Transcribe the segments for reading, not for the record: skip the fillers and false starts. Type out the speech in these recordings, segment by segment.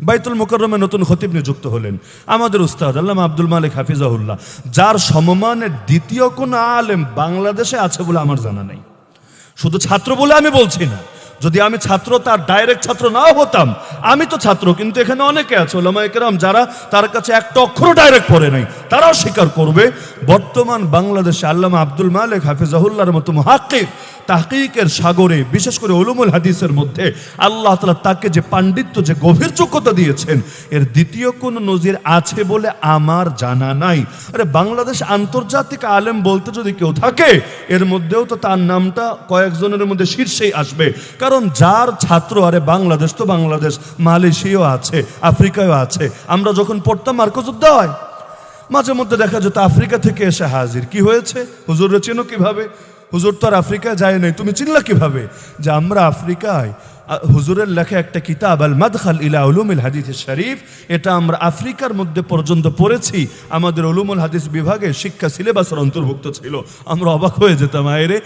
বাইতুল মুকাররমে নতুন খতিব নিযুক্ত হলেন আমাদের উস্তাদ আল্লামা আব্দুল মালিক হাফিজাহুল্লাহ, যার সমমানের দ্বিতীয় কোন আলেম বাংলাদেশে আছে বলে আমার জানা নেই। শুধু ছাত্র বলে আমি বলছি না, যদি আমি ছাত্র, তার ডাইরেক্ট ছাত্র নাও হতাম, আমি তো ছাত্র, কিন্তু এখানে অনেকে আছে ওলামায়ে কেরাম যারা তার কাছে একটা অক্ষরও ডাইরেক্ট পড়ে নাই, তারাও স্বীকার করবে বর্তমান বাংলাদেশে আল্লামা আব্দুল মালিক হাফিজাহুল্লাহর মতো মুহাক্কিক, তাহকিকের সাগরে, বিশেষ করে উলুমুল হাদিসের মধ্যে আল্লাহ তাআলা তাকে যে পাণ্ডিত্য, যে গভীর যোগ্যতা দিয়েছেন, এর দ্বিতীয় কোন নজির আছে বলে আমার জানা নাই। আরে বাংলাদেশ আন্তর্জাতিক আলেম বলতে যদি কেউ থাকে, এর মধ্যেও তো তার নামটা কয়েকজনের মধ্যে শীর্ষেই আসবে, কারণ যার ছাত্র, আরে বাংলাদেশ তো বাংলাদেশ, মালয়েশিয়াও আছে, আফ্রিকায়ও আছে। আমরা যখন পড়তাম মার্কজুদ্দৌলা, মাঝে মধ্যে দেখা যেত আফ্রিকা থেকে এসে হাজির। কি হয়েছে হুজুরে চেনো কিভাবে? হুজুর তো আর আফ্রিকায় যায় নাই, তুমি চিনলা কিভাবে? যে আমরা আফ্রিকায়, হুজুরের লেখা একটা কিতাব আল মাদখাল ইলা উলুমিল হাদিস শরীফ, এটা আমরা আফ্রিকার মধ্যে পর্যন্ত পড়েছি, আমাদের উলুমুল হাদিস বিভাগে শিক্ষা সিলেবাসের অন্তর্ভুক্ত ছিল। আমরা অবাক হয়ে যেতাম, আরে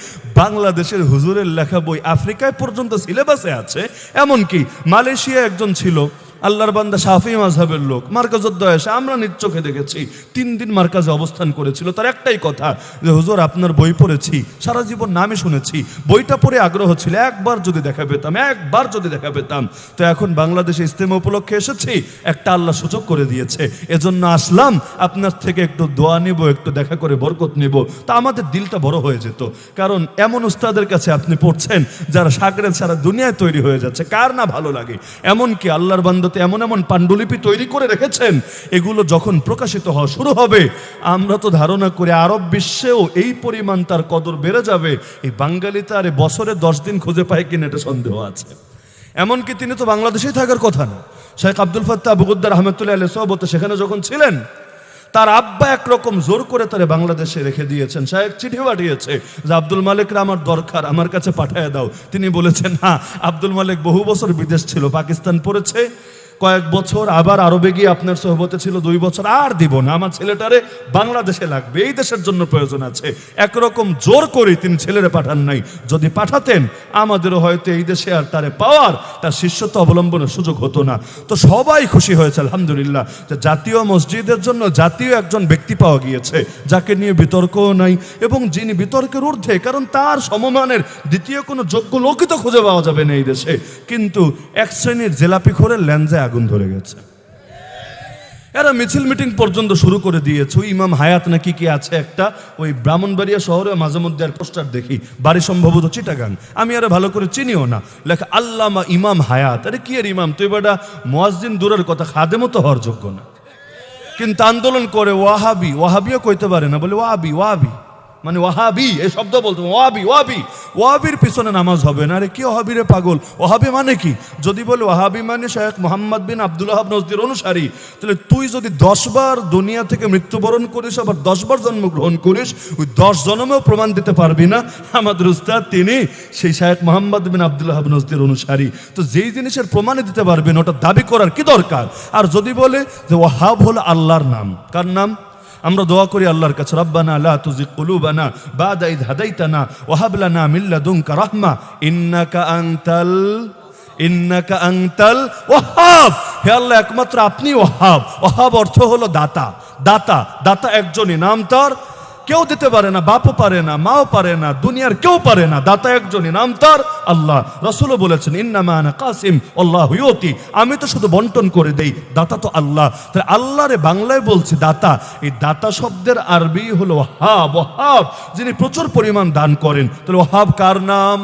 বাংলাদেশের হুজুরের লেখা বই আফ্রিকায় পর্যন্ত সিলেবাসে আছে। এমনকি মালয়েশিয়া একজন ছিল, আল্লাহর বান্দা, শাফি মাযহাবের লোক, মার্কাজুদ্দৌলা এসে আমরা নিজ চোখে দেখেছি 3 দিন মার্কাজে অবস্থান করেছিল। তার একটাই কথা যে হুজুর আপনার বই পড়েছি, সারা জীবন নামই শুনেছি, বইটা পড়ে আগ্রহ ছিল, একবার যদি দেখা পেতাম। তো এখন বাংলাদেশে ইজতেমা উপলক্ষে এসেছি, একটা আল্লাহ সুযোগ করে দিয়েছে, এজন্য আসলাম আপনার থেকে একটু দোয়া নিব, একটু দেখা করে বরকত নিব। তা আমাদের দিলটা বড় হয়ে যেত, কারণ এমন উস্তাদের কাছে আপনি পড়ছেন যারা শাগরেদ সারা দুনিয়ায় তৈরি হয়ে যাচ্ছে, কার না ভালো লাগে? এমনকি আল্লাহর বান্দা এমন এমন পাণ্ডুলিপি তৈরি করে রেখেছেন, এগুলো যখন প্রকাশিত হওয়া শুরু হবে, আমরা তো ধারণা করি আরব বিশ্বেও এই পরিমাণ তার কদর বেড়ে যাবে। এই বাঙালি তার বছরে 10 দিন খুঁজে পায় কিনা এটা সন্দেহ আছে। এমনকি তিনি তো বাংলাদেশেই থাকার কথা না। শেখ আব্দুল ফাত্তাহ আবুগুদ্দার রহমতুল্লাহ আলাইহি সোহবতে সেখানে যখন ছিলেন, তার আব্বা একরকম জোর করে তারে বাংলাদেশে রেখে দিয়েছেন। সাহেব চিঠি পাঠিয়েছে যে আব্দুল মালিকরা আমার দরকার, আমার কাছে পাঠিয়ে দাও। তিনি বলেছেন না, আব্দুল মালিক বহু বছর বিদেশ ছিল, পাকিস্তান পড়েছে কয়েক বছর, আবার আরবে গিয়ে আপনার সোহবতে ছিল 2 বছর, আর দিব না, আমার ছেলেটারে বাংলাদেশে লাগবে, এই দেশের জন্য প্রয়োজন আছে। একরকম জোর করে তিনি ছেলেরে পাঠান নাই। যদি পাঠাতেন আমাদেরও হয়তো এই দেশে আর তারে পাওয়ার, তার শিষ্যত্ব অবলম্বনের সুযোগ হতো না। তো সবাই খুশি হয়েছে আলহামদুলিল্লাহ যে জাতীয় মসজিদের জন্য জাতীয় একজন ব্যক্তি পাওয়া গিয়েছে, যাকে নিয়ে বিতর্কও নাই, এবং যিনি বিতর্কের ঊর্ধ্বে, কারণ তার সমমানের দ্বিতীয় কোনো যোগ্য লোকই তো খুঁজে পাওয়া যাবে না এই দেশে। কিন্তু এক শ্রেণীর জেলাপিখোরের ল্যাঞ্জায় আগুন ধরে গেছে, এরা মিছিল মিটিং পর্যন্ত শুরু করে দিয়েছে। ওই ইমাম হায়াত নাকি কি আছে একটা, ওই ব্রাহ্মণবাড়িয়া শহরে মাঝে মধ্যে আর পোস্টার দেখি, বাড়ি সম্ভবত চিটাগাং, আমি আরে ভালো করে চিনিও না, লেখা আল্লামা ইমাম হায়াত। আরে কি এর ইমাম? তুই বেটা মুয়াজ্জিন দূরের কথা, খাদেমও তো হওয়ার যোগ্য না। কিন্তু আন্দোলন করে ওয়াহাবি, ওয়াহাবিও কইতে পারে না, বলে ওয়াহাবি, ওয়াহাবি মানে ওয়াহাবি, এই শব্দ বলতো, ওয়াহাবি, ওয়াহাবি, ওয়াহাবির পিছনে নামাজ হবে না। আরে কি ওয়াহাবি রে পাগল? ওয়াহাবি মানে কি? যদি বলে ওয়াহাবি মানে শেখ মুহাম্মদ বিন আব্দুল ওয়াহাব নজদির অনুসারী, তাহলে তুই যদি 10 বার দুনিয়া থেকে মৃত্যুবরণ করিস, আবার 10 বার জন্মগ্রহণ করিস, ওই 10 জন্মেও প্রমাণ দিতে পারবি না আমাদের উস্তাদ তিনি সেই শেখ মুহাম্মদ বিন আব্দুল ওয়াহাব নজদির অনুসারী। তো যেই জিনিসের প্রমাণে দিতে পারবেন, ওটা দাবি করার কি দরকার? আর যদি বলে যে ওয়াহাব হলো আল্লাহর নাম, কার নাম? আমরা দোয়া করি আল্লাহর কাছে, রব্বানা লা তুযিগ কুলুবানা বাদা ইয হাদাইতানা ওয়া হাব লানা মিন লাদুনকা রাহমা ইন্নাকা আনতাল ওয়াহ্হাব। হে আল্লাহ, একমাত্র আপনি ওয়াহ্হাব। ওয়াহ্হাব অর্থ হলো দাতা। দাতা, দাতা একজনই, নাম তার, কেউ দিতে পারে না, বাপও পারে না, মাও পারে না, দুনিয়ার কেউ পারে না, দাতা একজনই, নাম তার আল্লাহ। রাসূলও বলেছেন ইন্নামা আনা কাসিম আল্লাহু ইউতি, আমি তো শুধু বন্টন করে দেই, দাতা তো আল্লাহ। তাহলে আল্লাহরে বাংলায় বলছি দাতা। এই দাতা শব্দের আরবি হলো ওয়াহাব। ওয়াহাব যিনি প্রচুর পরিমাণ দান করেন। তাহলে ওয়াহাব কার নাম?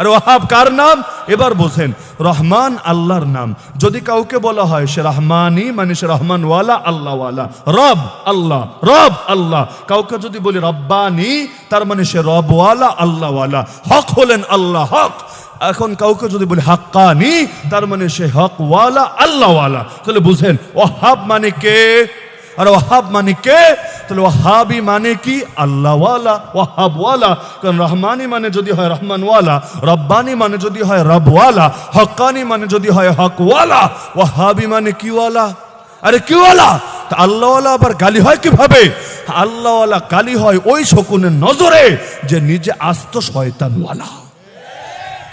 আর ওয়াহাব কার নাম? এবার বোঝেন, রহমান আল্লাহর নাম। যদি কাউকে বলা হয় সে রহমানি, মানে সে রহমান ওয়ালা, আল্লাহ ওয়ালা, রব আল্লাহ, রব আল্লাহ। কাউকে যদি বলি রব্বানি, তার মানে সে রব ওয়ালা, আল্লাহ ওয়ালা, হক হলেন আল্লাহ হক। এখন কাউকে যদি বলি হাক্কানি, তার মানে সে হক ওয়ালা, আল্লাহ ওয়ালা। তাহলে বুঝেন ওয়াহাব মানে কে আর ওয়াহাব মানে কে? তাহলে ওয়াহাবি মানে কি? আল্লাহওয়ালা, ওয়াহাবওয়ালা। কারণ রহমানি মানে যদি হয় রহমানওয়ালা, রব্বানি মানে যদি হয় রবওয়ালা, হক্কানি মানে যদি হয় হকওয়ালা, ওয়াহাবি মানে কিওয়ালা? আরে কিওয়ালা? তা আল্লাহওয়ালা আবার গালি হয় কিভাবে? আল্লাহওয়ালা গালি হয় ওই শকুনের নজরে যে নিজে আস্ত শয়তানওয়ালা।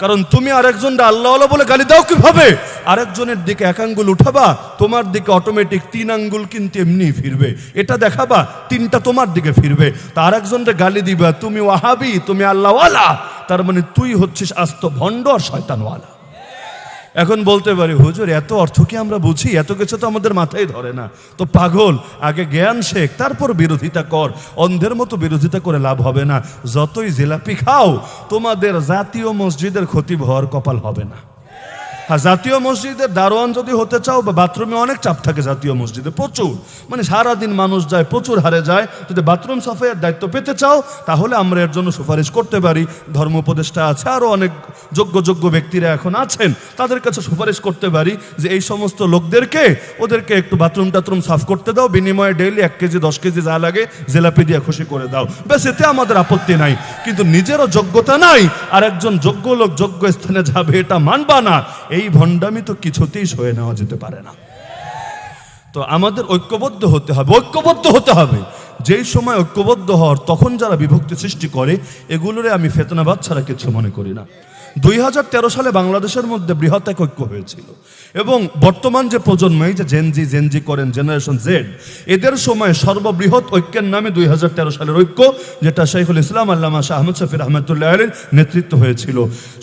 কারণ তুমি আরেকজনটা আল্লাহ আল্লাহ বলে গালি দাও কিভাবে? আরেকজনের দিকে এক আঙ্গুল উঠাবা, তোমার দিকে অটোমেটিক 3 আঙ্গুল কিন্তু এমনি ফিরবে। এটা দেখাবা, 3টা তোমার দিকে ফিরবে। তা আরেকজনটা গালি দিবা, তুমি ওয়াহাবি, তুমি আল্লাহওয়ালা, তার মানে তুই হচ্ছিস আস্ত ভণ্ড আর শয়তানওয়ালা। এখন বলতে পারি, হুজুর এত অর্থ কি আমরা বুঝি? এত কিছু তো আমাদের মাথায় ধরে না। তো পাগল, আগে জ্ঞান শেখ, তারপর বিরোধিতা কর। অন্ধের মতো বিরোধিতা করে লাভ হবে না। যতই জিলাপি খাও, তোমাদের জাতীয় মসজিদের খতিব হওয়ার কপাল হবে না। হ্যাঁ, জাতীয় মসজিদের দারোয়ান যদি হতে চাও, বা বাথরুমে অনেক চাপ থাকে জাতীয় মসজিদে, প্রচুর, মানে সারাদিন মানুষ যায়, প্রচুর হারে যায়। যদি বাথরুম সাফাইয়ের দায়িত্ব পেতে চাও, তাহলে আমরা এর জন্য সুপারিশ করতে পারি। ধর্ম উপদেষ্টা আছে, আরও অনেক যোগ্য ব্যক্তিরা এখন আছেন, তাদের কাছে সুপারিশ করতে পারি যে এই সমস্ত লোকদেরকে, ওদেরকে একটু বাথরুম টাথরুম সাফ করতে দাও, বিনিময়ে ডেইলি 1 কেজি 10 কেজি যা লাগে জিলাপি দিয়ে খুশি করে দাও, ব্যাস, এতে আমাদের আপত্তি নাই। কিন্তু নিজেরও যোগ্যতা নাই, আর একজন যোগ্য লোক যোগ্য স্থানে যাবে, এটা মানবা না। এই ভণ্ডামি তো কিছুতেই সয়ে নেওয়া যেতে পারে না। তো আমাদের ঐক্যবদ্ধ হতে হবে। যেই সময় ঐক্যবদ্ধ হওয়ার, তখন যারা বিভক্তি সৃষ্টি করে, এগুলোরে আমি ফেতনাবাদ ছাড়া কিছু মনে করি না। 2013 সালে বাংলাদেশের মধ্যে বৃহৎ এক ঐক্য হয়েছিল, এবং বর্তমান যে প্রজন্ম, এই যে জেনজি করেন, জেনারেশন জেড, এদের সময় সর্ববৃহৎ ঐক্যের নামে 2013 সালের ঐক্য, যেটা শাইখুল ইসলাম আল্লামা শাহ আহমদ শফি রহমতুল্লাহ আলাইহির নেতৃত্ব হয়েছিল।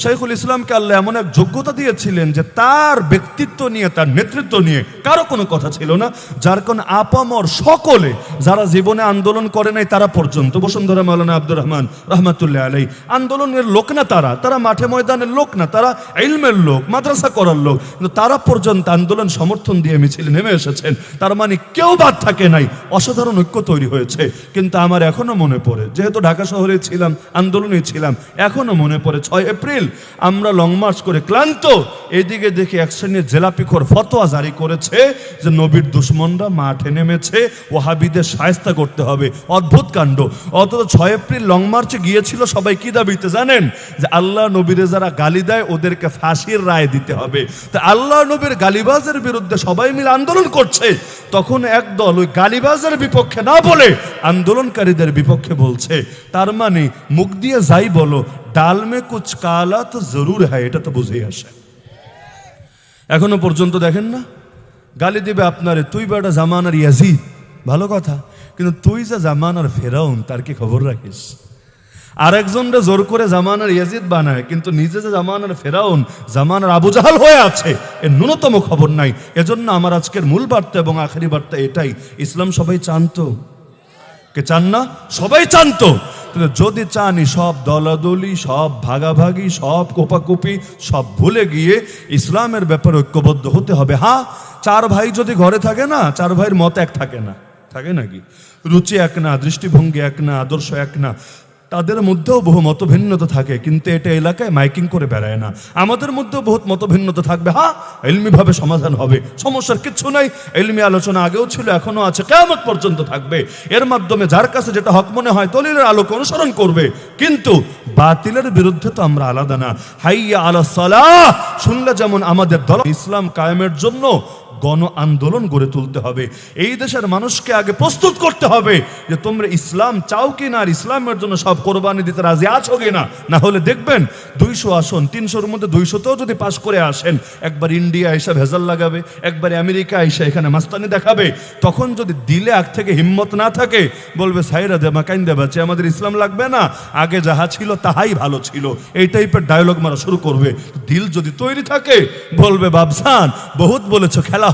শাইখুল ইসলামকে আল্লাহ এমন এক যোগ্যতা দিয়েছিলেন যে তার ব্যক্তিত্ব নিয়ে, তার নেতৃত্ব নিয়ে কারো কোনো কথা ছিল না, যার কারণে আপামর সকলে, যারা জীবনে আন্দোলন করে নাই তারা পর্যন্ত, বসুন্ধরা মাওলানা আব্দুর রহমান রহমতুল্লাহ আলাইহি, আন্দোলনের লোক না, তারা মাঠে ময়দানের লোক না, তারা ইলমের লোক, মাদ্রাসা করার লোক, কিন্তু তারা পর্যন্ত আন্দোলন সমর্থন দিয়ে মিছিলে নেমে এসেছেন। তার মানে কেউ বাদ থাকে নাই, অসাধারণ ঐক্য তৈরি হয়েছে। কিন্তু আমার এখনো মনে পড়ে, যেহেতু ঢাকা শহরে ছিলাম, আন্দোলনে ছিলাম, এখনো মনে পড়ে 6 এপ্রিল আমরা লং মার্চ করে ক্লান্ত, এদিকে দেখি এক শ্রেণীর জেলাপিখোর ফতোয়া জারি করেছে যে নবীর দুশ্মনরা মাঠে নেমেছে, ওয়াহাবিদের শায়েস্তা করতে হবে। অদ্ভুত কাণ্ড। অথচ 6 এপ্রিল লং মার্চে গিয়েছিল সবাই কি দাবিতে জানেন? যে আল্লাহ নবীরে যারা গালি দেয় ওদেরকে ফাঁসির রায় দিতে হবে। তা আল্লাহ নবীর গালিবাজের বিরুদ্ধে সবাই মিলে আন্দোলন করছে, তখন একদল ওই গালিবাজের বিপক্ষে না বলে আন্দোলনকারীদের বিপক্ষে বলছে। তার মানে মুখ দিয়ে যাই বলো, ডাল মে কুছ কালা তো জরুর হ্যায়, এটা তো বুঝেই আসে। এখনো পর্যন্ত দেখেন না, গালি দিবে আপনারে, তুই বেটা জামানার ইয়াজিদ, ভালো কথা, কিন্তু তুই যে জামানার ফেরাউন, তার কি খবর রাখিস? আরেকজনরা জোর করে জামানার ইয়াজিদ বানায়, কিন্তু নিজে যে জামানার ফেরাউন, জামানার আবু জাহাল হয়ে আছে, এর ন্যূনতম খবর নাই। এজন্য আমার আজকের মূল বার্তা এবং আখেরি বার্তা এটাই, ইসলাম সবাই চান্ত, কে চান না? সবাই চান্ত। যদি চানি সব দলাদলি, সব ভাগাভাগি, সব কোপাকুপি সব ভুলে গিয়ে ইসলামের ব্যাপারে ঐক্যবদ্ধ হতে হবে। হ্যাঁ, 4 ভাই যদি ঘরে থাকে না, 4 ভাইয়ের মত এক থাকে না, থাকে নাকি? রুচি এক না, দৃষ্টিভঙ্গি এক না, আদর্শ এক না, তাদের মধ্যেও বহু মতভিন্নতা থাকে, কিন্তু এটা এলাকায় মাইকিং করে বেড়ায় না। আমাদের মধ্যেও বহুত মতভিন্নতা থাকবে, হ্যাঁ, ইলমিভাবে সমাধান হবে, সমস্যার কিচ্ছু নাই। ইলমি আলোচনা আগেও ছিল, এখনো আছে, কিয়ামত পর্যন্ত থাকবে। এর মাধ্যমে যার কাছে যেটা হক মনে হয় দলিলের আলোকে অনুসরণ করবে, কিন্তু বাতিলের বিরুদ্ধে তো আমরা আলাদা না। হাইয়া আলাস সালাহ শুনলে যেমন আমাদের দল, ইসলাম কায়েমের জন্য গণ আন্দোলন গড়ে তুলতে হবে। এই দেশের মানুষকে আগে প্রস্তুত করতে হবে যে তোমরা ইসলাম চাও কিনা, আর ইসলামের জন্য সব কোরবানি দিতে রাজি আছো কিনা। না হলে দেখবেন 200 আসন, 300-র মধ্যে 200তেও যদি পাশ করে আসেন, একবার ইন্ডিয়া এসে ভেজাল লাগাবে, একবার আমেরিকা এসে এখানে মাস্তানি দেখাবে। তখন যদি দিলে আগ থেকে হিম্মত না থাকে, বলবে সাইরা দে মাকাইন দে বাচ্চা, আমাদের ইসলাম লাগবে না, আগে যাহা ছিল তাহাই ভালো ছিল, এই টাইপের ডায়লগ মারা শুরু করবে। দিল যদি তৈরি থাকে, বলবে বাবসান বহুত বলেছো, খেলা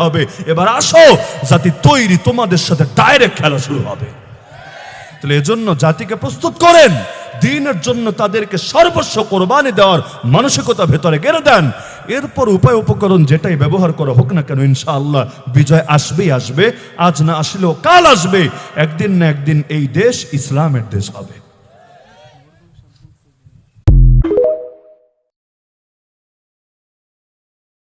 হবে, এবার আসো, জাতি তৈরি, তোমাদের সাথে ডাইরেক্ট খেলা শুরু হবে। তাহলে এজন্য জাতিকে প্রস্তুত করেন, দ্বীনের জন্য তাদেরকে সর্বস্ব কোরবানি দেওয়ার মানসিকতা ভেতরে গেড়ে দেন। এরপর উপায় উপকরণ যেটাই ব্যবহার করা হোক না কেন, ইনশাআল্লাহ বিজয় আসবেই আসবে। আজ না আসলেও কাল আসবে। একদিন না একদিন এই দেশ ইসলামের দেশ হবে।